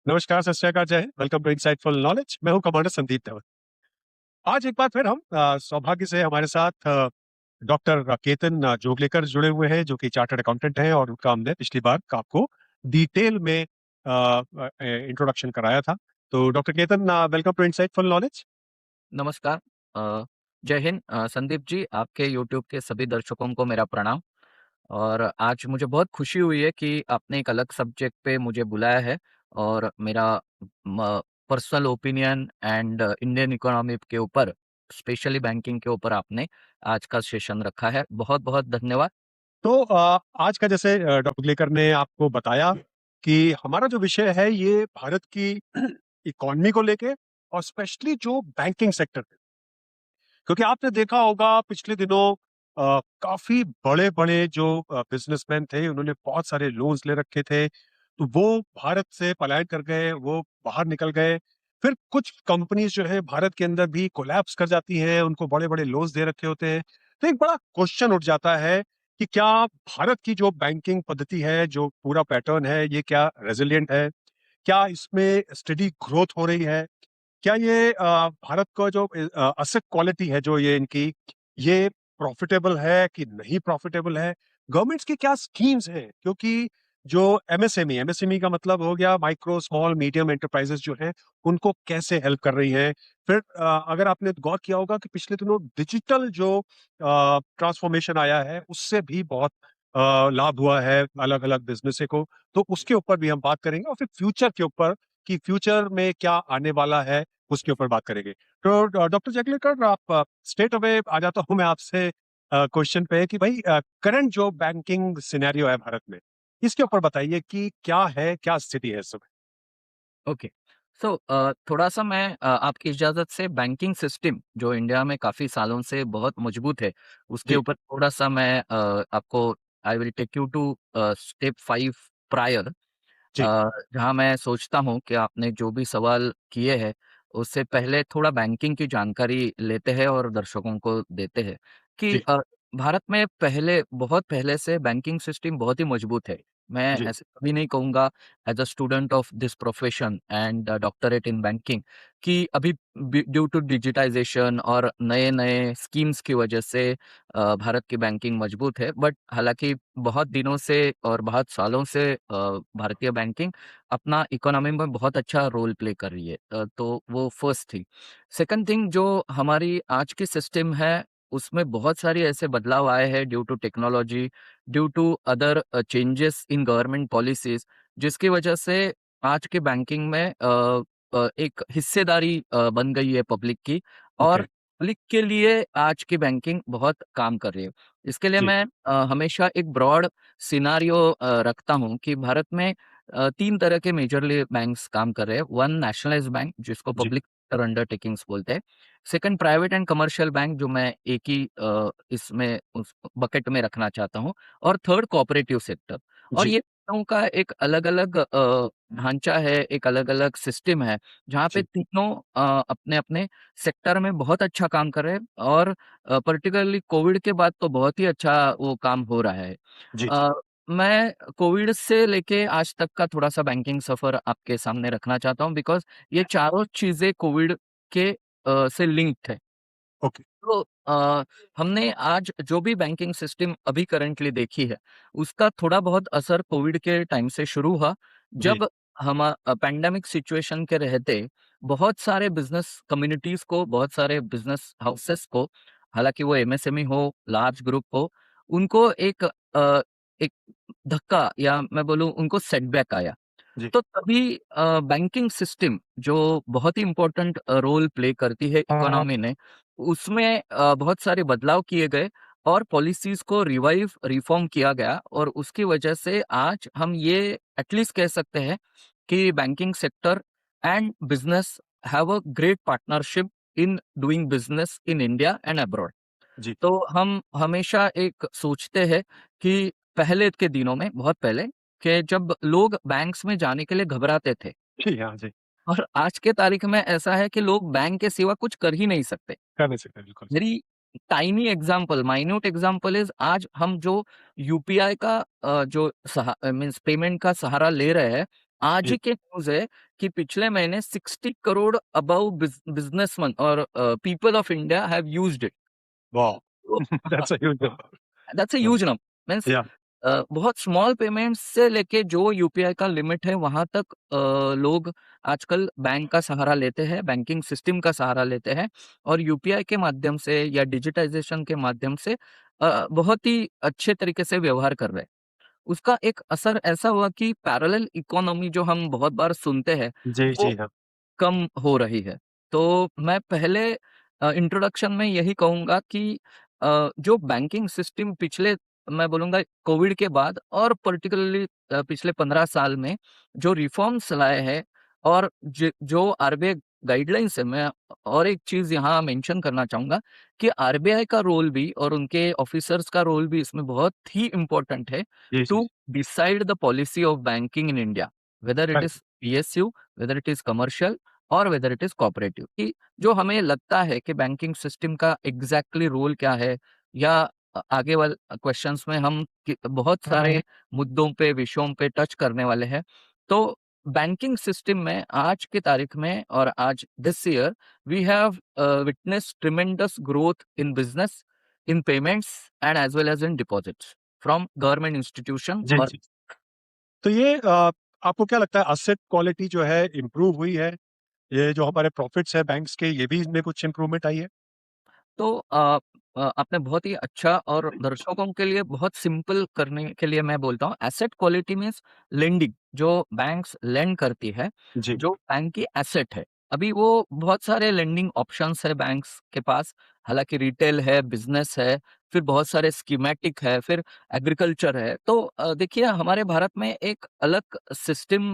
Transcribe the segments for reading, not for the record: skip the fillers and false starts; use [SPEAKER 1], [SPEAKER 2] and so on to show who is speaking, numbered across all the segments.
[SPEAKER 1] नमस्कार, सत श्री अकाल, जय Hind. Welcome to insightful knowledge. मैं हूं कमांडर संदीप धवन। आज एक बार फिर हम सौभाग्य से हमारे साथ डॉक्टर केतन जोगलेकर जुड़े हुए हैं, जो कि चार्टर्ड अकाउंटेंट हैं, और उनका हमने पिछली बार आपको डिटेल में इंट्रोडक्शन कराया था। तो doctor Ketan, welcome to insightful knowledge.
[SPEAKER 2] नमस्कार। जय हिंद। संदीप जी, आपके यूट्यूब के सभी दर्शकों को मेरा प्रणाम। और आज मुझे बहुत खुशी हुई है कि आपने एक अलग सब्जेक्ट पे मुझे बुलाया है और मेरा personal opinion and Indian economy के ऊपर, स्पेशली बैंकिंग के ऊपर आपने आज का सेशन रखा है। बहुत बहुत धन्यवाद।
[SPEAKER 1] तो आज का, जैसे डॉक्टर जोगलेकर ने आपको बताया, कि हमारा जो विषय है ये भारत की इकोनॉमी को लेके, और स्पेशली जो बैंकिंग सेक्टर, क्योंकि आपने देखा होगा पिछले दिनों काफी बड़े-बड़े जो बिजनेसमैन थे, उन्होंने बहुत सारे लोन्स ले रखे थे, तो वो भारत से पलायन कर गए, वो बाहर निकल गए। फिर कुछ कंपनीज जो है भारत के अंदर भी कोलैप्स कर जाती हैं, उनको बड़े-बड़े लोन्स दे रखे होते हैं। तो एक बड़ा क्वेश्चन उठ जाता है कि क्या भारत की जो बैंकिंग पद्धति है, जो पूरा पैटर्न है, ये क्या रेजिलिएंट है? क्या इसमें स्टेडी ग्रोथ हो रही है? क्या ये भारत का जो एसेट क्वालिटी है, जो ये इनकी, ये प्रॉफिटेबल है कि नहीं प्रॉफिटेबल है? गवर्नमेंट्स की क्या स्कीम्स हैं? क्योंकि जो एमएसएमई का मतलब हो गया माइक्रो, स्मॉल, मीडियम एंटरप्राइजेस जो हैं, उनको कैसे हेल्प कर रही हैं? फिर अगर आपने गौर किया होगा कि पिछले दिनों डिजिटल जो ट्रांसफॉर्मेशन आया है, उससे भी बहुत लाभ हुआ है अलग-अलग बिज़नेस को, तो उसके ऊपर भी हम बात करेंगे, और फिर फ्यूचर के ऊपर, कि फ्यूचर में क्या आने वाला है, उसके ऊपर बात करेंगे। तो डॉक्टर जगलेकर, आप स्ट्रेट अवे आ जाता हूँ मैं आपसे क्वेश्चन पे, कि भाई करंट जो बैंकिंग सिनेरियो है भारत में, इसके ऊपर बताइए कि क्या है, क्या स्थिति है इस समय?
[SPEAKER 2] ओके। सो थोड़ा-सा मैं आपकी इजाज़त से बैंकिंग सिस्टम जो इंडिया में काफ़ी सालों से बहुत मजबूत है, उसके
[SPEAKER 1] जी,
[SPEAKER 2] ऊपर थोड़ा-सा मैं आपको I will take you to step 5 prior,
[SPEAKER 1] जी,
[SPEAKER 2] जहाँ मैं सोचता हूँ कि आपने जो भी सवाल किए हैं, उससे पहले थोड़ा बैंकिंग की जानकारी लेते हैं और दर्शकों को देते हैं कि
[SPEAKER 1] जी,
[SPEAKER 2] भारत में बहुत पहले से बैंकिंग सिस्टम बहुत ही मजबूत है। मैं
[SPEAKER 1] जी,
[SPEAKER 2] ऐसे कभी नहीं कहूँगा as a student of this profession and doctorate in banking कि अभी ड्यू टू डिजिटाइजेशन और नए-नए स्कीम्स की वजह से भारत की बैंकिंग मजबूत है। बट हालाँकि बहुत दिनों से और बहुत सालों से भारतीय बैंकिंग अपना इकोनॉमी में बहुत अच्छा रोल प्ले कर रही है। तो वो फर्स्ट थिंग। सेकंड थिंग, जो हमारी आज की सिस्टम है, उसमें बहुत सारी ऐसे बदलाव आए हैं due to technology, due to other changes in government policies, जिसकी वजह से आज के बैंकिंग में एक हिस्सेदारी बन गई है पब्लिक की, और
[SPEAKER 1] ओके,
[SPEAKER 2] पब्लिक के लिए आज की बैंकिंग बहुत काम कर रही है। इसके लिए
[SPEAKER 1] जी,
[SPEAKER 2] मैं हमेशा एक ब्रॉड सिनेरियो रखता हूँ कि भारत में 3 तरह के मेजरली बैंक्स काम कर रहे हैं। वन नेशनलाइज्ड बैंक, जिसको
[SPEAKER 1] जी,
[SPEAKER 2] पब्लिक सेक्टर अंडरटेकिंग्स बोलते हैं। Second private and commercial bank, जो मैं एक ही इसमें उस बकेट में रखना चाहता हूँ। और थर्ड कोऑपरेटिव सेक्टर। और
[SPEAKER 1] जी,
[SPEAKER 2] ये तीनों का एक अलग-अलग ढांचा है, एक अलग-अलग सिस्टम है, जहाँ पे
[SPEAKER 1] जी,
[SPEAKER 2] तीनों अपने-अपने सेक्टर में बहुत अच्छा काम कर रहे हैं, और पर्टिकुलरली कोविड के बाद तो बहुत ही अच्छा वो काम हो रहा है।
[SPEAKER 1] जी, जी,
[SPEAKER 2] अ, मैं कोविड से लेके आज तक का थोड़ा-सा बैंकिंग सफ़र आपके सामने रखना चाहता हूँ, बिकॉज़ ये चारों चीज़ें कोविड के से लिंक्ड है।
[SPEAKER 1] ओके,
[SPEAKER 2] तो हमने आज जो भी बैंकिंग सिस्टम अभी करंटली देखी है, उसका थोड़ा बहुत असर कोविड के टाइम से शुरू हुआ,
[SPEAKER 1] जी,
[SPEAKER 2] जब पैंडेमिक सिचुएशन के रहते बहुत सारे बिज़नेस कम्युनिटीज़ को, बहुत सारे बिज़नेस हाउसेस को, हालाँकि वो एमएसएमई हो, लार्ज ग्रुप हो, उनको एक धक्का, या मैं बोलूँ उनको सेटबैक आया।
[SPEAKER 1] जी,
[SPEAKER 2] तो तभी बैंकिंग सिस्टम जो बहुत ही इम्पोर्टेंट रोल प्ले करती है इकोनॉमी में, उसमें बहुत सारे बदलाव किए गए और पॉलिसीज़ को रिफॉर्म किया गया, और उसकी वजह से आज हम ये एटलीस्ट कह सकते हैं कि banking sector and business have a great partnership in doing business in India and abroad.
[SPEAKER 1] जी,
[SPEAKER 2] तो हम हमेशा एक सोचते हैं कि पहले के दिनों में, बहुत पहले, कि जब लोग बैंक्स में जाने के लिए घबराते थे,
[SPEAKER 1] जी, हाँ जी,
[SPEAKER 2] और आज के तारीख में ऐसा है कि लोग बैंक के सिवा कुछ कर ही नहीं सकते।
[SPEAKER 1] कर नहीं सकते, बिल्कुल।
[SPEAKER 2] Very tiny example, minute example is, आज हम जो यूपीआई का जो मीन्स पेमेंट का सहारा ले रहे हैं, आज
[SPEAKER 1] जी,
[SPEAKER 2] ही के न्यूज़ है कि पिछले महीने 60 करोड़ अबव बिजनेसमैन और people of India have used it.
[SPEAKER 1] Wow.
[SPEAKER 2] तो
[SPEAKER 1] That's a huge number.
[SPEAKER 2] That's a
[SPEAKER 1] हाँ,
[SPEAKER 2] ह्यूज नंबर मीन्स
[SPEAKER 1] yeah,
[SPEAKER 2] बहुत स्मॉल पेमेंट्स से लेके जो यूपीआई का लिमिट है वहां तक लोग आजकल बैंक का सहारा लेते हैं, बैंकिंग सिस्टम का सहारा लेते हैं और यूपीआई के माध्यम से या डिजिटाइजेशन के माध्यम से बहुत ही अच्छे तरीके से व्यवहार कर रहे हैं। उसका एक असर ऐसा हुआ कि पैरेलल इकोनॉमी जो हम बहुत बार सुनते हैं
[SPEAKER 1] जी,
[SPEAKER 2] वो
[SPEAKER 1] जी, हाँ,
[SPEAKER 2] कम हो रही है। तो मैं पहले इंट्रोडक्शन में यही कहूँगा कि जो बैंकिंग सिस्टम पिछले मैं बोलूँगा कोविड के बाद और पर्टिकुलरली पिछले 15 साल में जो रिफॉर्म्स लाए हैं और जो आरबीआई गाइडलाइंस है, मैं और एक चीज़ यहाँ मेंशन करना चाहूँगा कि आरबीआई का रोल भी और उनके ऑफिसर्स का रोल भी इसमें बहुत ही इम्पोर्टेंट है
[SPEAKER 1] जी, जी,
[SPEAKER 2] to decide the policy of banking in India, whether it
[SPEAKER 1] correct,
[SPEAKER 2] is PSU, whether it is commercial और वेदर इट इज कोऑपरेटिव, कि जो हमें लगता है कि बैंकिंग सिस्टम का एग्जैक्टली रोल क्या है या आगे वाले क्वेश्चंस में हम बहुत सारे मुद्दों पे विषयों पे टच करने वाले हैं। तो बैंकिंग सिस्टम में आज की तारीख में और आज this year we have witness tremendous growth in business, in payments and as well as in deposits from government institution
[SPEAKER 1] जी,
[SPEAKER 2] और
[SPEAKER 1] जी। तो ये आपको क्या लगता है एसेट क्वालिटी जो है इम्प्रूव हुई है? ये जो हमारे प्रॉफिट्स है बैंक्स के, ये भी इनमें कुछ इम्प्रूवमेंट आई है?
[SPEAKER 2] तो आपने बहुत ही अच्छा और दर्शकों के लिए बहुत सिंपल करने के लिए मैं बोलता हूँ, एसेट क्वालिटी मीन्स लेंडिंग, जो बैंक्स लेंड करती है,
[SPEAKER 1] जी,
[SPEAKER 2] जो बैंक की एसेट है। अभी वो बहुत सारे लेंडिंग ऑप्शंस है बैंक्स के पास, हालांकि रिटेल है, बिजनेस है, फिर बहुत सारे स्कीमेटिक है, फिर एग्रीकल्चर है। तो देखिए हमारे भारत में एक अलग सिस्टम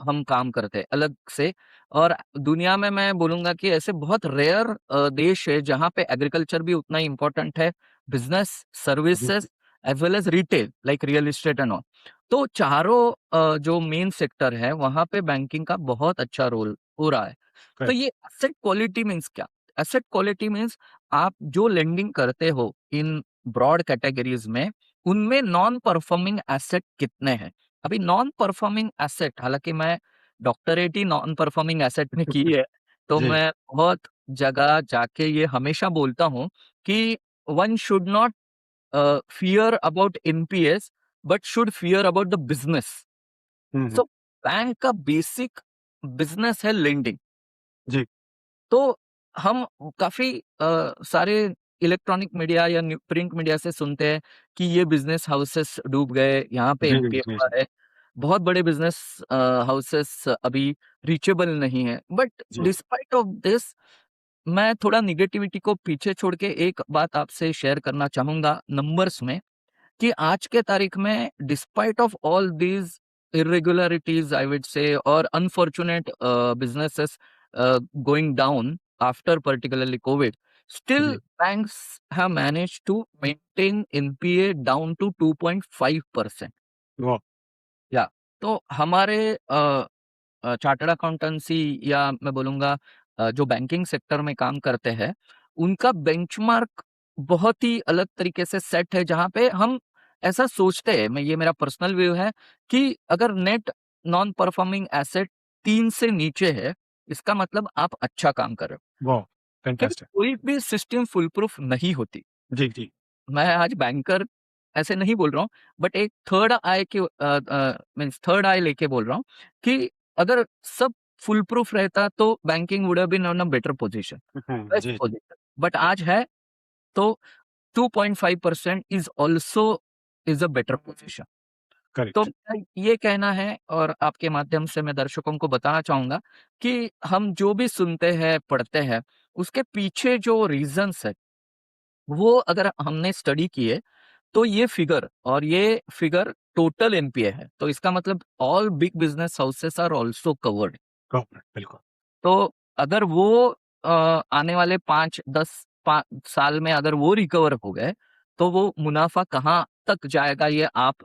[SPEAKER 2] हम काम करते हैं अलग से, और दुनिया में मैं बोलूँगा कि ऐसे बहुत रेयर देश है जहाँ पे एग्रीकल्चर भी उतना ही इम्पोर्टेंट है, बिज़नेस,
[SPEAKER 1] जी,
[SPEAKER 2] services as well as retail like real estate and all. तो चारों जो मेन सेक्टर है वहाँ पे बैंकिंग का बहुत अच्छा रोल हो रहा है। तो
[SPEAKER 1] करेक्ट,
[SPEAKER 2] ये एसेट क्वालिटी मीन्स क्या? एसेट क्वालिटी मीन्स आप जो लेंडिंग करते हो इन ब्रॉड कैटेगरीज़ में, उनमें नॉन परफॉर्मिंग एसेट कितने हैं? अभी नॉन परफॉर्मिंग एसेट, हालाँकि मैं डॉक्टरेट ही नॉन परफॉर्मिंग एसेट में की है, तो
[SPEAKER 1] जी,
[SPEAKER 2] मैं बहुत जगह जाके ये हमेशा बोलता हूँ कि one should not fear about NPS but should fear about the business.
[SPEAKER 1] Hmm, hmm,
[SPEAKER 2] so bank का बेसिक बिज़नेस है लेंडिंग।
[SPEAKER 1] जी,
[SPEAKER 2] तो हम काफ़ी सारे इलेक्ट्रॉनिक मीडिया या प्रिंट मीडिया से सुनते हैं कि ये बिज़नेस हाउसेस डूब गए, यहाँ पे
[SPEAKER 1] जी,
[SPEAKER 2] एनपीए
[SPEAKER 1] जी,
[SPEAKER 2] हुआ
[SPEAKER 1] जी,
[SPEAKER 2] है। बहुत बड़े बिज़नेस हाउसेस अभी रीचेबल नहीं है। बट
[SPEAKER 1] जी,
[SPEAKER 2] डिस्पाइट ऑफ दिस, मैं थोड़ा नेगेटिविटी को पीछे छोड़ के एक बात आपसे शेयर करना चाहूँगा नंबर्स में, कि आज के तारीख में despite of all these irregularities I would say or unfortunate businesses going down after particularly COVID, still
[SPEAKER 1] जी,
[SPEAKER 2] banks have managed to maintain NPA down to 2.5%।
[SPEAKER 1] वाह!
[SPEAKER 2] या तो हमारे चार्टर्ड अकाउंटेंसी या मैं बोलूँगा जो बैंकिंग सेक्टर में काम करते हैं, उनका बेंचमार्क बहुत ही अलग तरीके से सेट है, जहाँ पे हम ऐसा सोचते हैं, मैं ये मेरा पर्सनल व्यू है कि अगर नेट नॉन परफॉर्मिंग एसेट 3 से नीचे है, इसका मतलब आप अच्छा काम कर रहे हो।
[SPEAKER 1] वाह!
[SPEAKER 2] क्योंकि
[SPEAKER 1] फैंटास्टिक।
[SPEAKER 2] कोई भी सिस्टम फुल प्रूफ नहीं होती।
[SPEAKER 1] जी, जी,
[SPEAKER 2] मैं आज बैंकर ऐसे नहीं बोल रहा हूँ, बट एक थर्ड आई के मीन्स थर्ड आई लेके बोल रहा हूँ कि अगर सब फुल प्रूफ रहता तो banking would have been on a better position,
[SPEAKER 1] hmm,
[SPEAKER 2] best
[SPEAKER 1] जी, जी,
[SPEAKER 2] पोजीशन। बट आज है तो 2.5% is also is a better position. तो
[SPEAKER 1] करेक्ट,
[SPEAKER 2] मेरा ये कहना है और आपके माध्यम से मैं दर्शकों को बताना चाहूंगा कि हम जो भी सुनते हैं, पढ़ते हैं, उसके पीछे जो रीजंस है वो अगर हमने स्टडी किए तो ये फिगर टोटल एनपीए है। तो इसका मतलब all big business houses are also covered.
[SPEAKER 1] Corporate, बिल्कुल,
[SPEAKER 2] तो अगर वो आने वाले 5-10 साल में अगर वो रिकवर हो गए, तो वो मुनाफा कहाँ तक जाएगा ये आप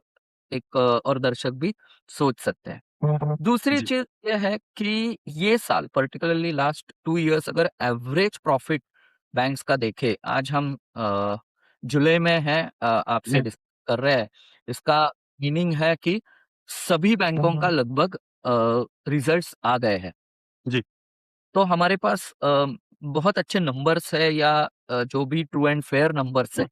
[SPEAKER 2] एक और दर्शक भी सोच सकते हैं। दूसरी
[SPEAKER 1] जी,
[SPEAKER 2] चीज़ ये है कि ये साल पर्टिकुलरली लास्ट 2 इयर्स अगर एवरेज प्रॉफिट बैंक्स का देखें, आज हम जुलाई में हैं, आपसे
[SPEAKER 1] जी,
[SPEAKER 2] डिस्कस कर रहे हैं। इसका मीनिंग है कि सभी बैंकों का लगभग रिजल्ट्स आ गए हैं।
[SPEAKER 1] जी।
[SPEAKER 2] तो हमारे पास बहुत अच्छे नंबर्स है या जो भी ट्रू एंड फेयर नंबर्स है,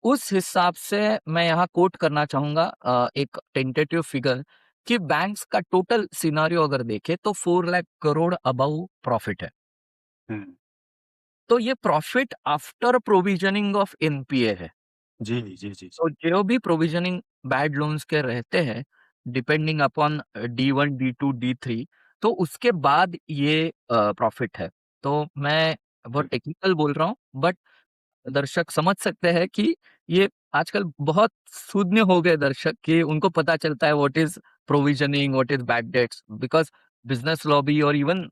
[SPEAKER 2] उस हिसाब से मैं यहाँ कोट करना चाहूँगा एक टेंटेटिव फिगर कि बैंक्स का टोटल सिनेरियो अगर देखें तो 4 लाख करोड़ अबव प्रॉफिट है।
[SPEAKER 1] हुँ।
[SPEAKER 2] तो ये profit after provisioning of NPA है।
[SPEAKER 1] जी, जी, जी, जी।
[SPEAKER 2] तो जो भी प्रोविजनिंग बैड लोन्स के रहते हैं, depending upon D1, D2, D3, तो उसके बाद ये प्रॉफिट है। तो मैं बहुत टेक्निकल बोल रहा हूँ, बट दर्शक समझ सकते हैं कि ये आजकल बहुत शून्य हो गए दर्शक कि उनको पता चलता है what is provisioning, what is bad debts, because business lobby और even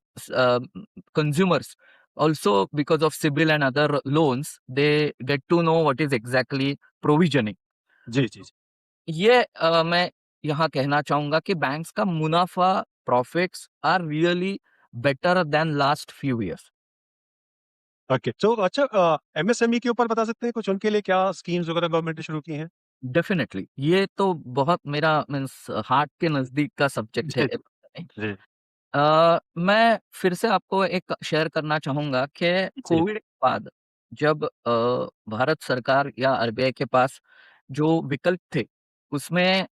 [SPEAKER 2] consumers also, because of CIBIL and other loans, they get to know what is exactly provisioning.
[SPEAKER 1] जी, जी, जी।
[SPEAKER 2] ये मैं यहाँ कहना चाहूंगा कि बैंक्स का मुनाफा, profits are really better than last few years.
[SPEAKER 1] Okay, तो अच्छा एमएसएमई के ऊपर बता सकते हैं कुछ उनके लिए क्या स्कीम्स वगैरह गवर्नमेंट ने शुरू की हैं?
[SPEAKER 2] डेफिनेटली ये तो बहुत मेरा मीन्स हार्ट के नजदीक का सब्जेक्ट है।
[SPEAKER 1] जी, जी,
[SPEAKER 2] मैं फिर से आपको एक शेयर करना चाहूँगा कि
[SPEAKER 1] जी,
[SPEAKER 2] कोविड के बाद जब भारत सरकार या आरबीआई के पास जो विकल्प थे, उसमें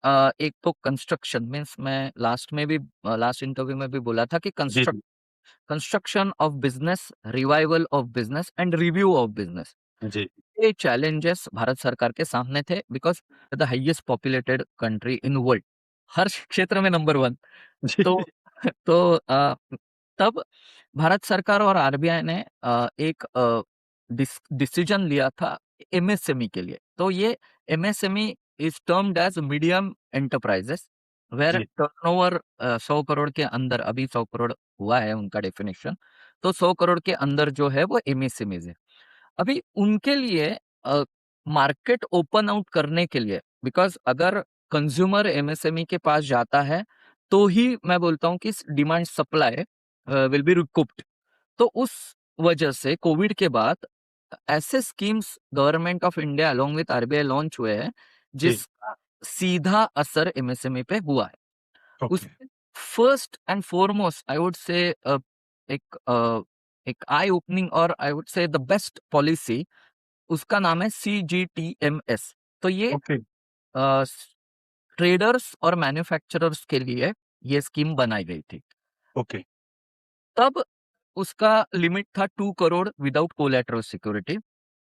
[SPEAKER 2] एक तो कंस्ट्रक्शन मीन्स मैं लास्ट में भी लास्ट इंटरव्यू में भी बोला था कि
[SPEAKER 1] जी, जी,
[SPEAKER 2] construction of business, revival of business and review of business.
[SPEAKER 1] जी,
[SPEAKER 2] ये चैलेंजेस भारत सरकार के सामने थे because the highest populated country in world, हर क्षेत्र में नंबर 1। तो
[SPEAKER 1] जी,
[SPEAKER 2] तो तब भारत सरकार और आरबीआई ने एक डिसीजन लिया था एमएसएमई के लिए। तो ये MSME is termed as medium enterprises where
[SPEAKER 1] जी,
[SPEAKER 2] टर्नओवर 100 करोड़ के अंदर, अभी 100 करोड़ हुआ है उनका डेफिनेशन। तो 100 करोड़ के अंदर जो है वो एमएसएमईज है। अभी उनके लिए मार्केट ओपन आउट करने के लिए, बिकॉज अगर कंज्यूमर एमएसएमई के पास जाता है तो ही मैं बोलता हूँ कि demand supply will be recouped. तो उस वजह से कोविड के बाद ऐसे schemes government of India along with RBI launch हुए हैं
[SPEAKER 1] जी,
[SPEAKER 2] जिसका सीधा असर एमएसएमई पे हुआ है।
[SPEAKER 1] ओके,
[SPEAKER 2] उसमें first and foremost I would से एक एक आई ओपनिंग और आई वुड से द बेस्ट पॉलिसी, उसका नाम है सीजीटीएमएस। तो ये
[SPEAKER 1] ओके,
[SPEAKER 2] ट्रेडर्स और मैन्युफैक्चरर्स के लिए ये स्कीम बनाई गई थी।
[SPEAKER 1] ओके,
[SPEAKER 2] तब उसका लिमिट था 2 crore without collateral security.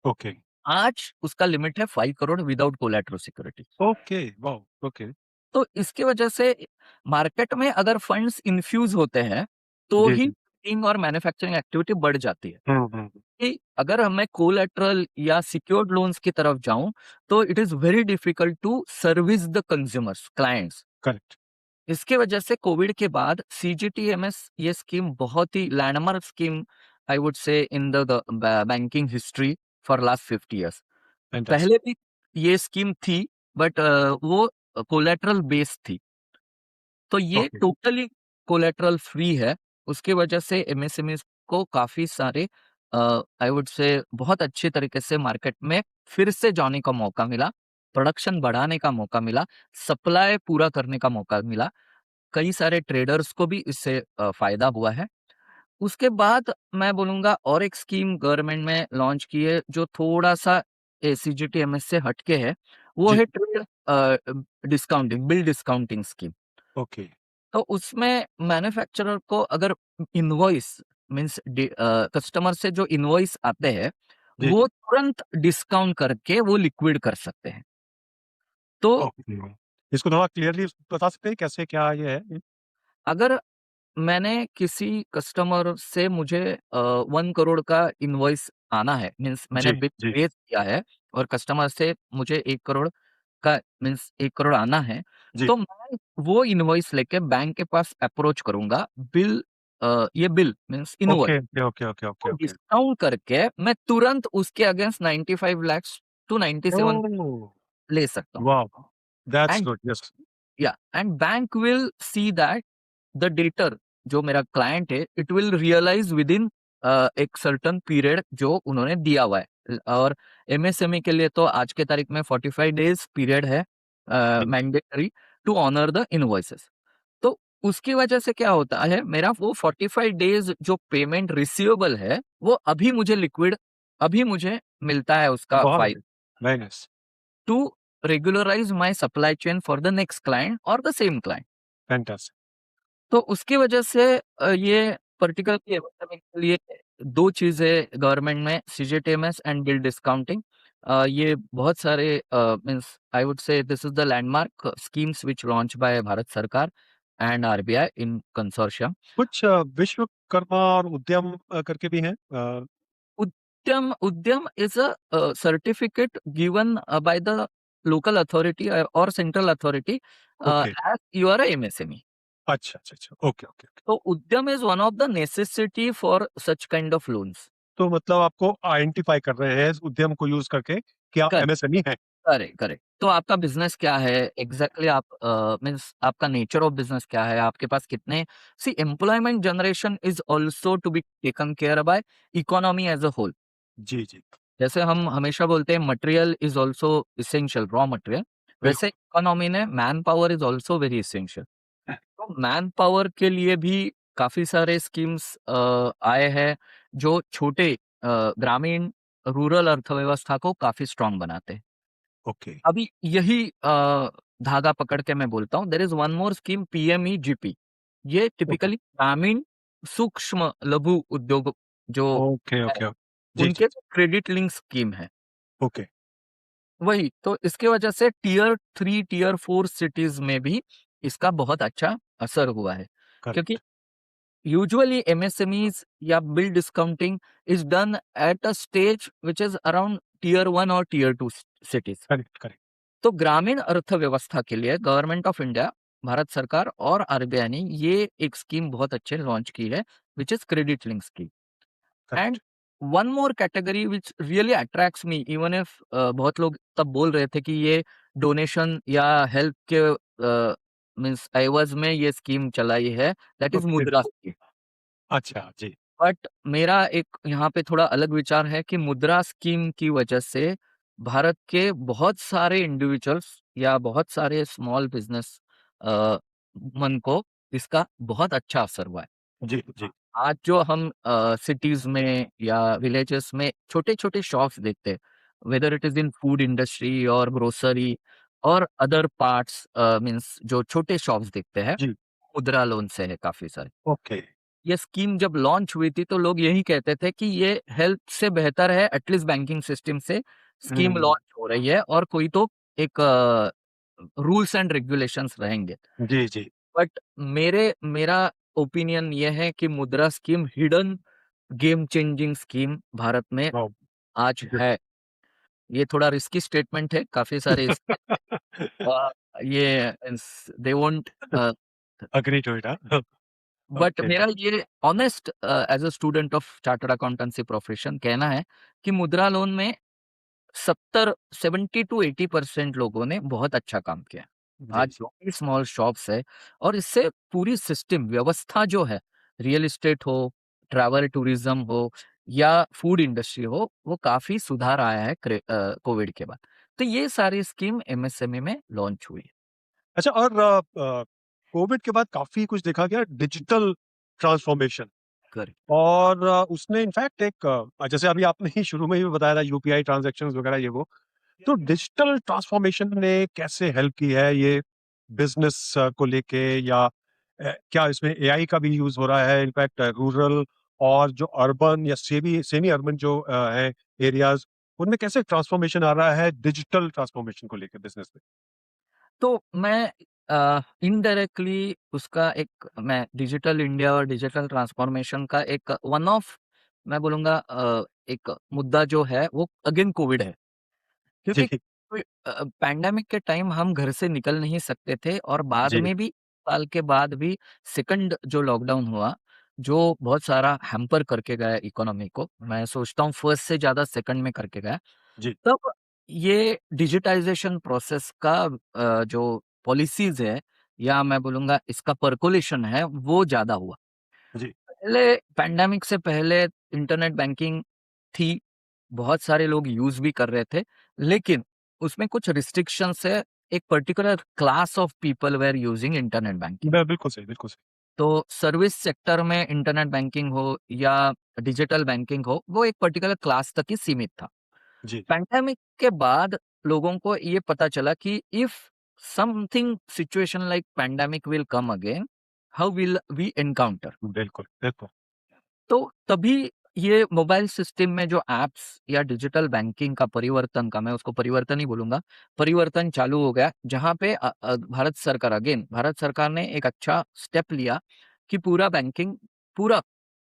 [SPEAKER 1] Okay,
[SPEAKER 2] आज उसका लिमिट है 5 crore without collateral security.
[SPEAKER 1] Okay, wow! Okay,
[SPEAKER 2] तो इसकी वजह से मार्केट में अगर फंड्स इन्फ्यूज होते हैं तो
[SPEAKER 1] जी,
[SPEAKER 2] ही
[SPEAKER 1] जी,
[SPEAKER 2] ट्रेडिंग और मैन्युफैक्चरिंग एक्टिविटी बढ़ जाती है।
[SPEAKER 1] हुँ, हुँ,
[SPEAKER 2] कि अगर मैं कोलैटरल या सिक्योर्ड लोन्स की तरफ जाऊं तो it is very difficult to service the consumers clients.
[SPEAKER 1] Correct,
[SPEAKER 2] इसके वजह से कोविड के बाद सीजीटीएमएस ये स्कीम बहुत ही landmark scheme I would say in the banking history for last 50 years.
[SPEAKER 1] Fantastic,
[SPEAKER 2] पहले भी ये स्कीम थी बट वो कोलैटरल बेस्ड थी। तो ये
[SPEAKER 1] ओके,
[SPEAKER 2] टोटली कोलैटरल फ्री है। उसकी वजह से एमएसएमईज को काफ़ी सारे आई वुड से बहुत अच्छे तरीके से मार्केट में फिर से जाने का मौका मिला, प्रोडक्शन बढ़ाने का मौका मिला, सप्लाई पूरा करने का मौका मिला। कई सारे ट्रेडर्स को भी इससे फ़ायदा हुआ है। उसके बाद मैं बोलूँगा और एक स्कीम गवर्नमेंट में लॉन्च की है जो थोड़ा-सा सीजीटीएमएस से हटके है, वो
[SPEAKER 1] जी,
[SPEAKER 2] है trade discounting, bill discounting scheme.
[SPEAKER 1] Okay,
[SPEAKER 2] तो उसमें मैन्युफैक्चरर को अगर इनवॉइस मीन्स कस्टमर से जो इनवॉइस आते हैं,
[SPEAKER 1] जी, जी,
[SPEAKER 2] वो तुरंत डिस्काउंट करके वो लिक्विड कर सकते हैं। तो
[SPEAKER 1] ओके, इसको थोड़ा क्लियरली बता सकते हैं कैसे क्या ये है?
[SPEAKER 2] अगर मैंने किसी कस्टमर से मुझे 1 करोड़ का इनवॉइस आना है, मीन्स मैंने
[SPEAKER 1] जी,
[SPEAKER 2] बिल
[SPEAKER 1] जी,
[SPEAKER 2] पे किया है और कस्टमर से मुझे 1 करोड़ का मीन्स 1 करोड़ आना है,
[SPEAKER 1] जी,
[SPEAKER 2] तो मैं वो इनवॉइस लेके बैंक के पास अप्रोच करूँगा। ये bill means invoice
[SPEAKER 1] okay, okay, okay, okay,
[SPEAKER 2] को
[SPEAKER 1] ओके, ओके,
[SPEAKER 2] डिस्काउंट करके मैं तुरंत उसके अगेंस्ट 95 लैक्स टू 97
[SPEAKER 1] ओह!
[SPEAKER 2] ले सकता हूँ।
[SPEAKER 1] Wow! That's
[SPEAKER 2] and
[SPEAKER 1] good, yes,
[SPEAKER 2] yeah and bank will see that the debtor जो मेरा क्लाइंट है it will realise within एक सर्टेन पीरियड जो उन्होंने दिया हुआ है। और एमएसएमई के लिए तो आज के तारीख में 45 डेज पीरियड है
[SPEAKER 1] जी,
[SPEAKER 2] mandatory to honour the invoices. तो उसकी वजह से क्या होता है, मेरा वो 45 डेज़ जो पेमेंट रिसीवेबल है, वो अभी मुझे मिलता है उसका
[SPEAKER 1] बहुत
[SPEAKER 2] फाइल
[SPEAKER 1] बढ़िया, very nice,
[SPEAKER 2] to regularize my supply chain for the next client और द सेम क्लाइंट।
[SPEAKER 1] फैंटास्टिक,
[SPEAKER 2] तो उसकी वजह से ये पर्टिकुलरली एमएसएमई के लिए 2 चीज़ें गवर्नमेंट में सीजीटीएमएस एंड बिल डिस्काउंटिंग, ये बहुत सारे मीन्स आई वुड से this is the landmark schemes which launched by Bharat सरकार एंड आरबीआई इन कंसोर्टियम।
[SPEAKER 1] कुछ विश्वकर्मा और उद्यम करके भी हैं?
[SPEAKER 2] Udyam is a certificate given by the local authority और central authority
[SPEAKER 1] okay,
[SPEAKER 2] as you are a MSME.
[SPEAKER 1] अच्छा, अच्छा, अच्छा, ओके, ओके, ओके।
[SPEAKER 2] तो Udyam is one of the necessity for such kind of loans.
[SPEAKER 1] तो मतलब आपको आइडेंटिफ़ाई कर रहे हैं इस उद्यम को यूज़ करके कि आप
[SPEAKER 2] करेक्ट,
[SPEAKER 1] एमएसएमई हैं।
[SPEAKER 2] Correct, correct. तो आपका बिज़नेस क्या है? एग्ज़ैक्टली आप मीन्स आपका नेचर ऑफ बिज़नेस क्या है? आपके पास कितने सी employment generation is also to be taken care by economy as a whole.
[SPEAKER 1] जी, जी,
[SPEAKER 2] जैसे हम हमेशा बोलते हैं material is also essential, raw material, वैसे
[SPEAKER 1] बिल्कुल,
[SPEAKER 2] इकोनॉमी ने man power is also very essential. तो मैन पावर के लिए भी काफ़ी सारे स्कीम्स आए हैं जो छोटे ग्रामीण रूरल अर्थव्यवस्था को काफ़ी स्ट्रॉन्ग बनाते हैं।
[SPEAKER 1] ओके,
[SPEAKER 2] अभी यही धागा पकड़ के मैं बोलता हूँ, there is one more scheme PMEGP. ये
[SPEAKER 1] ओके,
[SPEAKER 2] टिपिकली ग्रामीण सूक्ष्म लघु उद्योग जो
[SPEAKER 1] ओके,
[SPEAKER 2] है,
[SPEAKER 1] ओके, जी, जी,
[SPEAKER 2] उनके क्रेडिट लिंक स्कीम है।
[SPEAKER 1] ओके,
[SPEAKER 2] वही, तो इसके वजह से टियर 3, टियर 4 सिटीज़ में भी इसका बहुत अच्छा असर हुआ है। क्योंकि
[SPEAKER 1] करेक्ट,
[SPEAKER 2] यूजुअली एमएसएमईज़ या bill discounting is done at a stage which is around tier 1 और टियर 2 सिटीज़।
[SPEAKER 1] करेक्ट, करेक्ट,
[SPEAKER 2] तो ग्रामीण अर्थव्यवस्था के लिए गवर्नमेंट ऑफ इंडिया, भारत सरकार और आरबीआई ने ये एक स्कीम बहुत अच्छे लॉन्च की है, which is credit link scheme. And
[SPEAKER 1] correct,
[SPEAKER 2] one more category which really attracts me even if बहुत लोग तब बोल रहे थे कि ये डोनेशन या हेल्प के मीन्स एवज़ में ये स्कीम चलाई है, दैट इज़
[SPEAKER 1] ओके,
[SPEAKER 2] मुद्रा स्कीम।
[SPEAKER 1] अच्छा, जी,
[SPEAKER 2] बट मेरा एक यहाँ पे थोड़ा अलग विचार है कि मुद्रा स्कीम की वजह से भारत के बहुत सारे इंडिविजुअल्स या बहुत सारे स्मॉल बिज़नेस अ, मन को इसका बहुत अच्छा असर हुआ है।
[SPEAKER 1] जी, जी,
[SPEAKER 2] आज जो हम सिटीज़ में या विलेजेस में छोटे-छोटे शॉप्स देखते हैं, weather it is in food industry और ग्रोसरी और अदर पार्ट्स मीन्स जो छोटे शॉप्स दिखते हैं,
[SPEAKER 1] जी,
[SPEAKER 2] मुद्रा लोन से है काफ़ी सारे।
[SPEAKER 1] ओके,
[SPEAKER 2] ये स्कीम जब लॉन्च हुई थी तो लोग यही कहते थे कि ये हेल्थ से बेहतर है, एटलीस्ट बैंकिंग सिस्टम से स्कीम
[SPEAKER 1] हुँ,
[SPEAKER 2] लॉन्च हो रही है और कोई तो एक रूल्स एंड रेगुलेशंस रहेंगे।
[SPEAKER 1] जी, जी,
[SPEAKER 2] बट मेरा ओपिनियन ये है कि मुद्रा scheme hidden game changing scheme Bharat में
[SPEAKER 1] वाओ!
[SPEAKER 2] आज
[SPEAKER 1] गुड।
[SPEAKER 2] है। ये थोड़ा रिस्की स्टेटमेंट है, काफ़ी सारे इसके ये they won't
[SPEAKER 1] agree to it हाँ,
[SPEAKER 2] बट
[SPEAKER 1] ओके,
[SPEAKER 2] मेरा ये honest as a student of chartered accountancy profession कहना है कि मुद्रा लोन में 70 टू 80% लोगों ने बहुत अच्छा काम किया है।
[SPEAKER 1] जी,
[SPEAKER 2] आज
[SPEAKER 1] जी,
[SPEAKER 2] जो भी स्मॉल शॉप्स है और इससे पूरी सिस्टम व्यवस्था जो है, रियल एस्टेट हो, ट्रैवल टूरिज़्म हो या फूड इंडस्ट्री हो, वो काफ़ी सुधार आया है कोविड के बाद। तो ये सारी स्कीम एमएसएमई में लॉन्च हुई है।
[SPEAKER 1] अच्छा और कोविड के बाद काफ़ी कुछ देखा गया डिजिटल ट्रांसफॉर्मेशन
[SPEAKER 2] करेक्ट,
[SPEAKER 1] और उसने इनफैक्ट एक जैसे अभी आपने ही शुरू में ही बताया था यूपीआई ट्रांज़ैक्शंस वगैरह ये वो, तो डिजिटल ट्रांसफॉर्मेशन ने कैसे हेल्प की है ये बिज़नेस को लेके या क्या इसमें एआई का भी यूज़ हो रहा है इनफैक्ट रूरल और जो अर्बन या सेमी सेमी अर्बन जो हैं एरियाज़ उनमें कैसे ट्रांसफॉर्मेशन आ रहा है डिजिटल ट्रांसफॉर्मेशन को लेके बिज़नेस में?
[SPEAKER 2] तो मैं इनडायरेक्टली उसका एक मैं डिजिटल इंडिया और डिजिटल ट्रांसफॉर्मेशन का एक वन ऑफ मैं बोलूँगा एक मुद्दा जो है वो अगेन कोविड है। क्योंकि
[SPEAKER 1] जी,
[SPEAKER 2] पैंडेमिक के टाइम हम घर से निकल नहीं सकते थे और बाद
[SPEAKER 1] जी,
[SPEAKER 2] में भी साल के बाद भी सेकंड जो लॉकडाउन हुआ, जो बहुत सारा हैम्पर करके गया इकोनॉमी को। मैं सोचता हूँ फर्स्ट से ज़्यादा सेकंड में करके गया।
[SPEAKER 1] जी,
[SPEAKER 2] तब ये डिजिटाइज़ेशन प्रोसेस का जो पॉलिसीज़ है या मैं बोलूँगा इसका परकोलेशन है, वो ज़्यादा हुआ।
[SPEAKER 1] जी,
[SPEAKER 2] पहले पैंडेमिक से पहले इंटरनेट बैंकिंग थी, बहुत सारे लोग यूज़ भी कर रहे थे, लेकिन उसमें कुछ रिस्ट्रिक्शंस है एक particular class of people were using internet banking.
[SPEAKER 1] बिल्कुल सही, बिल्कुल सही।
[SPEAKER 2] तो सर्विस सेक्टर में इंटरनेट बैंकिंग हो या डिजिटल बैंकिंग हो, वो एक पर्टिकुलर क्लास तक ही सीमित था।
[SPEAKER 1] जी,
[SPEAKER 2] पैंडेमिक के बाद लोगों को ये पता चला कि if something situation like pandemic will come again, how will we encounter.
[SPEAKER 1] बिल्कुल, बिल्कुल।
[SPEAKER 2] तो तभी ये मोबाइल सिस्टम में जो एप्स या डिजिटल बैंकिंग का परिवर्तन का, मैं उसको परिवर्तन ही बोलूंगा, परिवर्तन चालू हो गया, जहां पे भारत सरकार ने एक अच्छा स्टेप लिया कि पूरा बैंकिंग, पूरा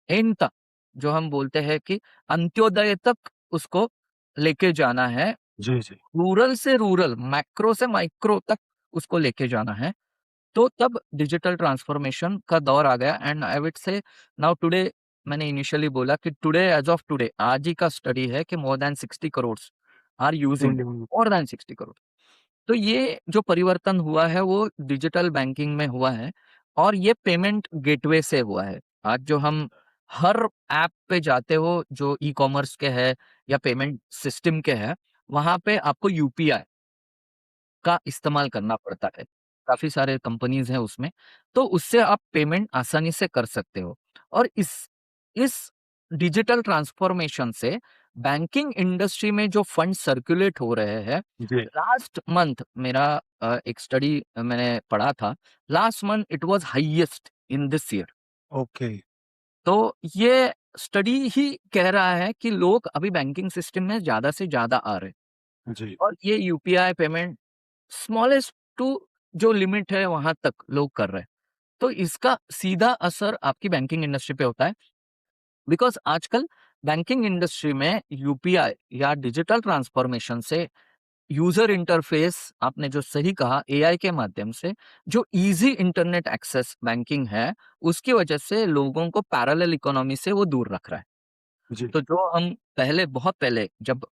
[SPEAKER 2] एंड तक, जो हम बोलते हैं कि अंत्योदय तक उसको लेके जाना है,
[SPEAKER 1] जी, जी।
[SPEAKER 2] रूरल से रूरल, मैक्रो से माइक्रो तक उसको लेके जाना है। तो तब डिजिटल ट्रांसफॉर्मेशन का दौर आ गया एंड आई वुड से नाउ टुडे, मैंने इनिशियली बोला कि टुडे, एज ऑफ टुडे, आज ही का स्टडी है कि more than 60 crore are using it,
[SPEAKER 1] hmm,
[SPEAKER 2] more than 60 crore. तो ये जो परिवर्तन हुआ है वो डिजिटल बैंकिंग में हुआ है और ये पेमेंट गेटवे से हुआ है। आज जो हम हर ऐप पे जाते हो जो ई कॉमर्स के है या पेमेंट सिस्टम के है, वहां पे आपको यूपीआई का इस्तेमाल करना पड़ता है। काफ़ी सारे कंपनीज़ हैं उसमें, तो उससे आप पेमेंट आसानी से कर सकते हो। और इस डिजिटल ट्रांसफ़ॉर्मेशन से बैंकिंग इंडस्ट्री में जो फंड सर्कुलेट हो रहे हैं,
[SPEAKER 1] जी,
[SPEAKER 2] लास्ट मंथ मेरा एक स्टडी मैंने पढ़ा था, last month it was highest in this year.
[SPEAKER 1] Okay.
[SPEAKER 2] तो ये स्टडी ही कह रहा है कि लोग अभी बैंकिंग सिस्टम में ज़्यादा से ज़्यादा आ रहे हैं
[SPEAKER 1] जी,
[SPEAKER 2] और ये यूपीआई पेमेंट स्मॉलेस्ट टू जो लिमिट है वहां तक लोग कर रहे हैं। तो इसका सीधा असर आपकी बैंकिंग इंडस्ट्री पे होता है, बिकॉज आजकल बैंकिंग इंडस्ट्री में यूपीआई या डिजिटल ट्रांसफॉर्मेशन से यूजर इंटरफेस, आपने जो सही कहा, एआई के माध्यम से जो इजी इंटरनेट एक्सेस बैंकिंग है, उसकी वजह से लोगों को पैरेलल इकोनॉमी से वो दूर रख रहा है।
[SPEAKER 1] जी,
[SPEAKER 2] तो जो हम पहले, बहुत पहले जब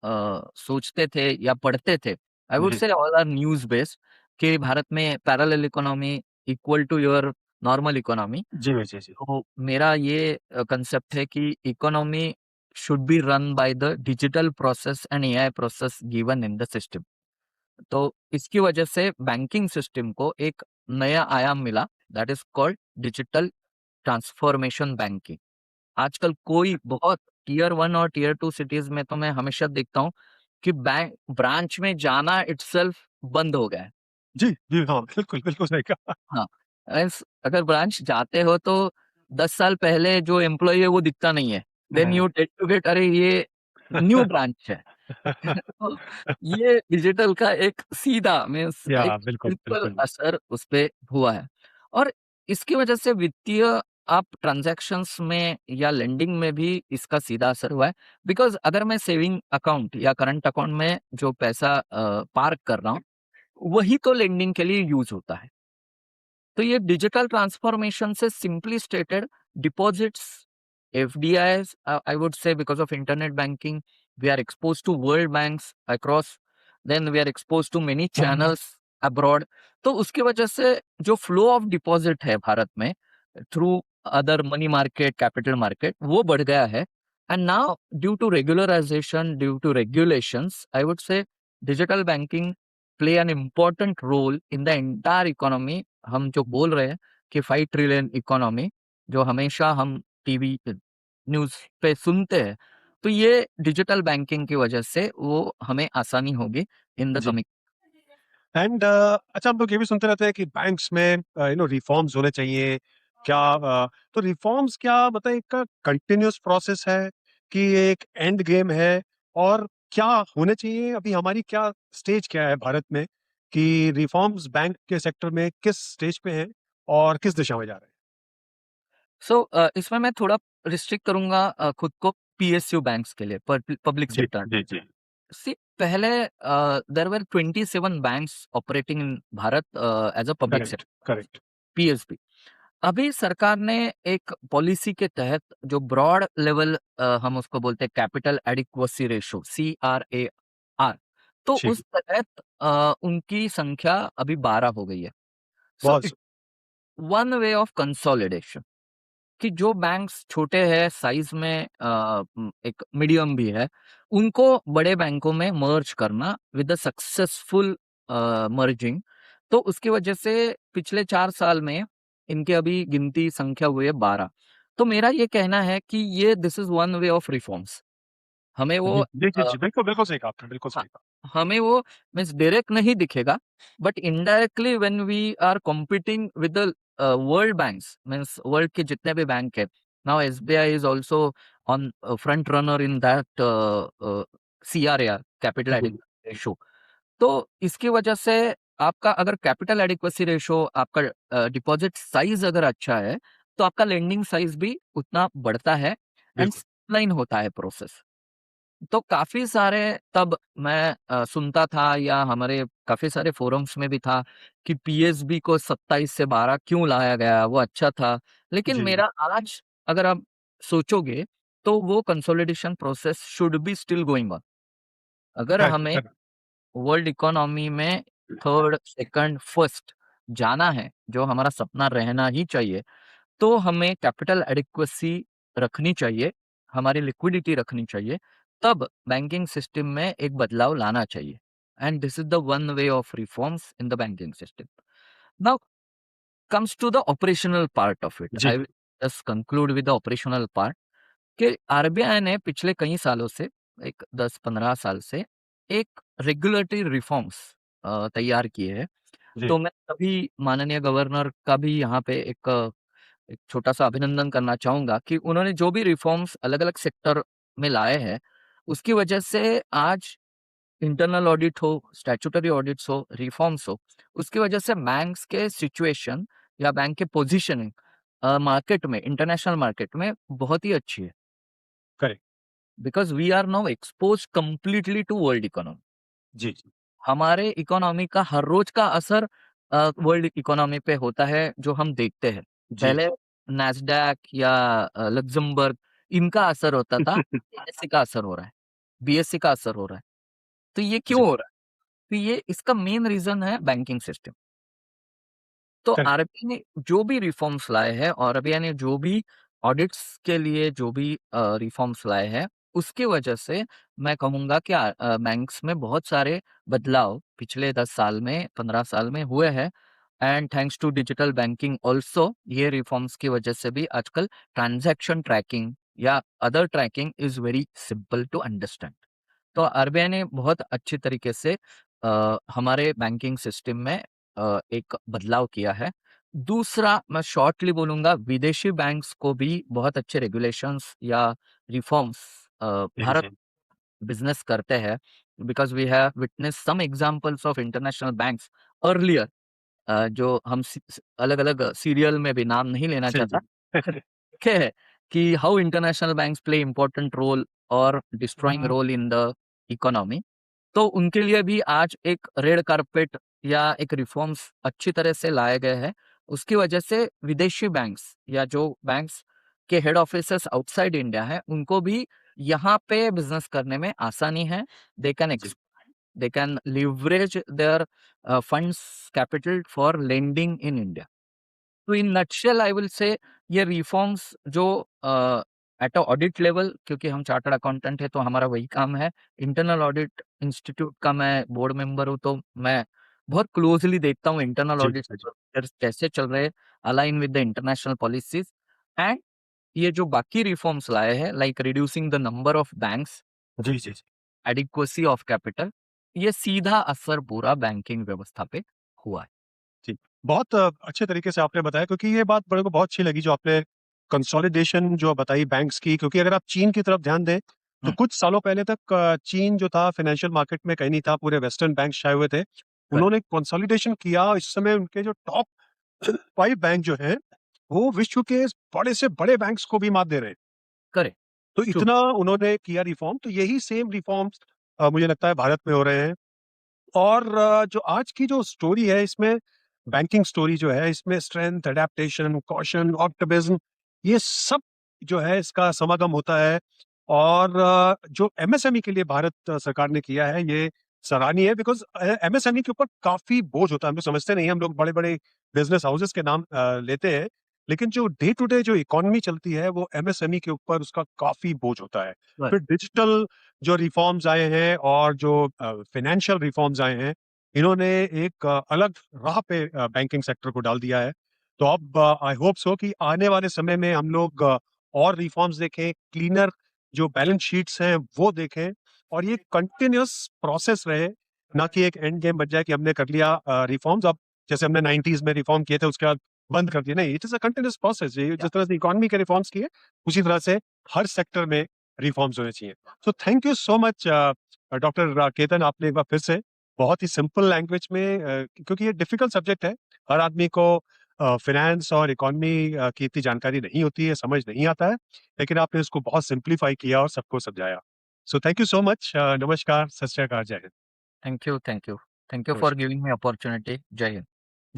[SPEAKER 2] सोचते थे या पढ़ते थे, आई वुड
[SPEAKER 1] जी,
[SPEAKER 2] से ऑल आर न्यूज़ बेस्ड, कि भारत में parallel economy equal to your normal economy.
[SPEAKER 1] जी, जी, जी,
[SPEAKER 2] तो मेरा ये कांसेप्ट है कि economy should be run by the digital process and AI process given in the system. तो इसकी वजह से बैंकिंग सिस्टम को एक नया आयाम मिला, that is called digital transformation banking. आजकल कोई बहुत टियर 1 और टियर 2 सिटीज़ में तो मैं हमेशा देखता हूँ कि बैंक ब्रांच में जाना इटसेल्फ बंद हो गया है।
[SPEAKER 1] जी, जी, हाँ, बिल्कुल, बिल्कुल सही कहा।
[SPEAKER 2] हाँ, मीन्स अगर ब्रांच जाते हो तो 10 साल पहले जो एम्प्लॉयी है वो दिखता नहीं है। देन
[SPEAKER 1] हाँ।
[SPEAKER 2] यू टेक टू गेट, अरे ये न्यू ब्रांच है। तो ये डिजिटल का एक सीधा मीन्स एक
[SPEAKER 1] बिल्कुल,
[SPEAKER 2] सिंपल
[SPEAKER 1] बिल्कुल।
[SPEAKER 2] असर उसपे हुआ है। और इसकी वजह से वित्तीय आप ट्रांज़ैक्शंस में या लेंडिंग में भी इसका सीधा असर हुआ है। बिकॉज़ अगर मैं सेविंग अकाउंट या करंट अकाउंट में जो पैसा पार्क कर रहा हूँ, वही तो लेंडिंग के लिए यूज़ होता है। तो ये डिजिटल ट्रांसफॉर्मेशन से simply stated deposits, FDIs, I would say because of internet banking we are expose to world banks across, then we are expose to many channels abroad. तो उसकी वजह से जो फ्लो ऑफ डिपॉजिट है भारत में through other money market, capital market, वो बढ़ गया है। And now due to regularization, due to regulations, I would say digital banking play an important role in the entire economy. हम जो बोल रहे हैं कि 5 ट्रिलियन इकोनॉमी, जो हमेशा हम टीवी न्यूज़ पे सुनते हैं, तो ये डिजिटल बैंकिंग की वजह से वो हमें आसानी होगी इन द
[SPEAKER 1] जी।
[SPEAKER 2] कमिंग।
[SPEAKER 1] एंड अच्छा, हम लोग ये भी सुनते रहते हैं कि बैंक्स में रिफॉर्म्स होने चाहिए। क्या तो रिफॉर्म्स क्या मतलब एक कंटिन्यूअस प्रोसेस है कि एक एंड गेम है? और क्या होने चाहिए? अभी हमारी क्या स्टेज क्या है भारत में कि रिफॉर्म्स बैंक के सेक्टर में किस स्टेज पे हैं और किस दिशा में जा रहे हैं?
[SPEAKER 2] सो इसमें मैं थोड़ा रिस्ट्रिक्ट करूंगा खुद को पीएसयू बैंक्स के लिए, पब्लिक
[SPEAKER 1] जी,
[SPEAKER 2] सेक्टर।
[SPEAKER 1] जी, जी।
[SPEAKER 2] सी पहले there were 27 banks operating in Bharat as a public
[SPEAKER 1] correct,
[SPEAKER 2] sector,
[SPEAKER 1] correct.
[SPEAKER 2] PSB. अभी सरकार ने एक पॉलिसी के तहत जो ब्रॉड लेवल, हम उसको बोलते हैं कैपिटल एडिक्वेसी रेशो, CRAR, तो
[SPEAKER 1] जी,
[SPEAKER 2] उस तहत उनकी संख्या अभी 12 हो गई है। सो
[SPEAKER 1] बहुत
[SPEAKER 2] it one way of consolidation कि जो बैंक्स छोटे हैं साइज में, एक मीडियम भी है, उनको बड़े बैंकों में मर्ज करना विद द सक्सेसफुल मर्जिंग, तो उसकी वजह से पिछले 4 साल में इनके अभी गिनती संख्या हुई है 12। तो मेरा ये कहना है कि ये this is one way of reforms. हमें वो
[SPEAKER 1] जी, जी, जी, जी, बिल्कुल, बिल्कुल सही कहा आपने, बिल्कुल
[SPEAKER 2] हाँ,
[SPEAKER 1] सही कहा।
[SPEAKER 2] हमें वो मीन्स डायरेक्ट नहीं दिखेगा, but indirectly when we are competing with the world banks, means world के जितने भी बैंक है, now SBI is also on front runner in that CRR, capital
[SPEAKER 1] जी,
[SPEAKER 2] एडिक्वेसी रेशो। तो इसकी वजह से आपका अगर कैपिटल एडिक्वेसी रेशो, आपका डिपॉजिट साइज अगर अच्छा है, तो आपका लेंडिंग साइज भी उतना बढ़ता है एंड
[SPEAKER 1] बिल्कुल।
[SPEAKER 2] स्ट्रीमलाइन होता है प्रोसेस। तो काफ़ी सारे तब मैं सुनता था या हमारे काफ़ी सारे फोरम्स में भी था कि पीएसबी को 27 से 12 क्यों लाया गया, वो अच्छा था। लेकिन
[SPEAKER 1] जी,
[SPEAKER 2] मेरा आज अगर आप सोचोगे तो वो consolidation process should be still going on. अगर
[SPEAKER 1] करेक्ट,
[SPEAKER 2] हमें
[SPEAKER 1] करेक्ट।
[SPEAKER 2] वर्ल्ड इकोनॉमी में 3rd, 2nd, 1st जाना है, जो हमारा सपना रहना ही चाहिए, तो हमें कैपिटल एडिक्वेसी रखनी चाहिए, हमारी लिक्विडिटी रखनी चाहिए, तब बैंकिंग सिस्टम में एक बदलाव लाना चाहिए। And this is the one way of reforms in the banking system. Now comes to the operational part of it.
[SPEAKER 1] जी,
[SPEAKER 2] I will just conclude with the operational part कि आरबीआई ने पिछले कई सालों से, एक 10-15 साल से एक रेगुलेटरी रिफॉर्म्स तैयार किए हैं।
[SPEAKER 1] जी,
[SPEAKER 2] तो मैं अभी माननीय गवर्नर का भी यहाँ पे एक छोटा-सा अभिनंदन करना चाहूँगा कि उन्होंने जो भी रिफॉर्म्स अलग-अलग सेक्टर में लाए हैं, उसकी वजह से आज इंटरनल ऑडिट हो, स्टैट्यूटरी ऑडिट्स हो, रिफॉर्म्स हो, उसकी वजह से बैंक्स के सिचुएशन या बैंक के पोजीशनिंग मार्केट में, इंटरनेशनल मार्केट में बहुत ही अच्छी है।
[SPEAKER 1] Correct.
[SPEAKER 2] Because we are now exposed completely to world economy.
[SPEAKER 1] जी, जी,
[SPEAKER 2] हमारे इकोनॉमी का हर रोज का असर वर्ल्ड इकोनॉमी पे होता है, जो हम देखते हैं।
[SPEAKER 1] जी,
[SPEAKER 2] पहले
[SPEAKER 1] जी।
[SPEAKER 2] नैस्डैक या लक्ज़मबर्ग, इनका असर होता था, एनएसई का असर हो रहा है, बीएसई का असर हो रहा है। तो ये
[SPEAKER 1] जी,
[SPEAKER 2] क्यों हो रहा है? तो ये इसका मेन रीज़न है बैंकिंग सिस्टम। तो
[SPEAKER 1] करेक्ट।
[SPEAKER 2] आरबीआई ने जो भी रिफॉर्म्स लाए हैं और आरबीआई ने जो भी ऑडिट्स के लिए जो भी रिफॉर्म्स लाए हैं, उसकी वजह से मैं कहूँगा कि बैंक्स में बहुत सारे बदलाव पिछले 10 साल में, 15 साल में हुए हैं। And thanks to digital banking also, ये रिफॉर्म्स की वजह से भी आजकल ट्रांज़ैक्शन ट्रैकिंग या other tracking is very simple to understand. तो आरबीआई ने बहुत अच्छी तरीके से हमारे बैंकिंग सिस्टम में एक बदलाव किया है। दूसरा मैं शॉर्टली बोलूँगा, विदेशी बैंक्स को भी बहुत अच्छे रेगुलेशंस या रिफॉर्म्स
[SPEAKER 1] जी,
[SPEAKER 2] भारत
[SPEAKER 1] जी।
[SPEAKER 2] बिज़नेस करते हैं, because we have witnessed some examples of international banks earlier, जो हम अलग-अलग सीरियल में भी नाम नहीं लेना
[SPEAKER 1] जी,
[SPEAKER 2] चाहता।
[SPEAKER 1] जी।
[SPEAKER 2] ठीक है, कि how international banks play important role और destroying role in the economy. तो उनके लिए भी आज एक रेड कारपेट या एक रिफॉर्म्स अच्छी तरह से लाए गए हैं। उसकी वजह से विदेशी बैंक्स या जो बैंक्स के हेड ऑफिसेस आउटसाइड इंडिया है, उनको भी यहाँ पे बिज़नेस करने में आसानी है। दे कैन
[SPEAKER 1] जी,
[SPEAKER 2] they can leverage their funds capital for lending in India. तो in nutshell I will say ये रिफॉर्म्स जो एट अ ऑडिट लेवल, क्योंकि हम चार्टर्ड अकाउंटेंट है तो हमारा वही काम है। इंटरनल ऑडिट इंस्टीट्यूट का मैं बोर्ड मेंबर हूँ, तो मैं बहुत क्लोजली देखता हूँ इंटरनल
[SPEAKER 1] जी,
[SPEAKER 2] ऑडिट
[SPEAKER 1] जी,
[SPEAKER 2] कैसे चल रहे हैं, align with the international policies. And ये जो बाकी रिफॉर्म्स लाए हैं, like reducing the number of banks,
[SPEAKER 1] जी, जी, जी।
[SPEAKER 2] एडिक्वेसी ऑफ कैपिटल, ये सीधा असर पूरा बैंकिंग व्यवस्था पे हुआ है।
[SPEAKER 1] जी, बहुत अच्छे तरीके से आपने बताया, क्योंकि ये बात मेरे को बहुत अच्छी लगी जो आपने कंसोलिडेशन जो बताई बैंक्स की, क्योंकि अगर आप चीन की तरफ ध्यान दें, तो
[SPEAKER 2] हुँ,
[SPEAKER 1] कुछ सालों पहले तक चीन जो था फाइनेंशियल मार्केट में कहीं नहीं था, पूरे वेस्टर्न बैंक छाए हुए थे।
[SPEAKER 2] करेक्ट,
[SPEAKER 1] उन्होंने कंसोलिडेशन किया, इस समय उनके जो टॉप 5 बैंक जो हैं, वो विश्व के बड़े से बड़े बैंक्स को भी मात दे रहे हैं।
[SPEAKER 2] करेक्ट,
[SPEAKER 1] तो
[SPEAKER 2] ट्रू,
[SPEAKER 1] इतना उन्होंने किया रिफॉर्म, तो यही सेम रिफॉर्म्स मुझे लगता है भारत में हो रहे हैं। और जो आज की जो स्टोरी है इसमें, बैंकिंग स्टोरी जो है इसमें स्ट्रेंथ, एडेप्टेशन, कॉशन, ऑप्टिमिज्म, ये सब जो है इसका समागम होता है। और जो एमएसएमई के लिए भारत सरकार ने किया है ये सराहनीय है, बिकॉज एमएसएमई के ऊपर काफी बोझ होता है। हम लोग समझते नहीं हैं, हम लोग बड़े बड़े बिजनेस हाउसेस के नाम लेते हैं, लेकिन जो डे टू डे जो इकोनॉमी चलती है वो एमएसएमई के ऊपर उसका काफी बोझ होता है।
[SPEAKER 2] राइट,
[SPEAKER 1] फिर डिजिटल जो रिफॉर्म्स आए हैं और जो फाइनेंशियल रिफॉर्म्स आए हैं, इन्होंने एक अलग राह पे बैंकिंग सेक्टर को डाल दिया है। तो अब आई होप सो कि आने वाले समय में हम लोग और रिफॉर्म्स देखें, क्लीनर जो बैलेंस शीट्स हैं वो देखें, और ये कंटिन्यूअस प्रोसेस रहे, ना कि एक एंड गेम बन जाए कि हमने कर लिया रिफॉर्म्स, अब जैसे हमने 90s में रिफॉर्म किए थे उसके बाद बंद कर दिया। नहीं, it is a continuous process. जिस तरह से इकोनॉमी के रिफॉर्म्स किए, उसी तरह से हर सेक्टर में रिफॉर्म्स होने चाहिए। सो thank you so much doctor Ketan, आपने एक बार फिर से बहुत ही सिंपल लैंग्वेज में, क्योंकि ये डिफिकल्ट सब्जेक्ट है, हर आदमी को फाइनेंस और इकोनॉमी की इतनी जानकारी नहीं होती है, समझ नहीं आता है, लेकिन आपने इसको बहुत सिंप्लीफाई किया और सबको समझाया। So thank you so much. नमस्कार, सत श्री अकाल, जय हिंद।
[SPEAKER 2] Thank you, thank you. Thank you for
[SPEAKER 1] नमस्कार।
[SPEAKER 2] Giving me opportunity. जय हिंद।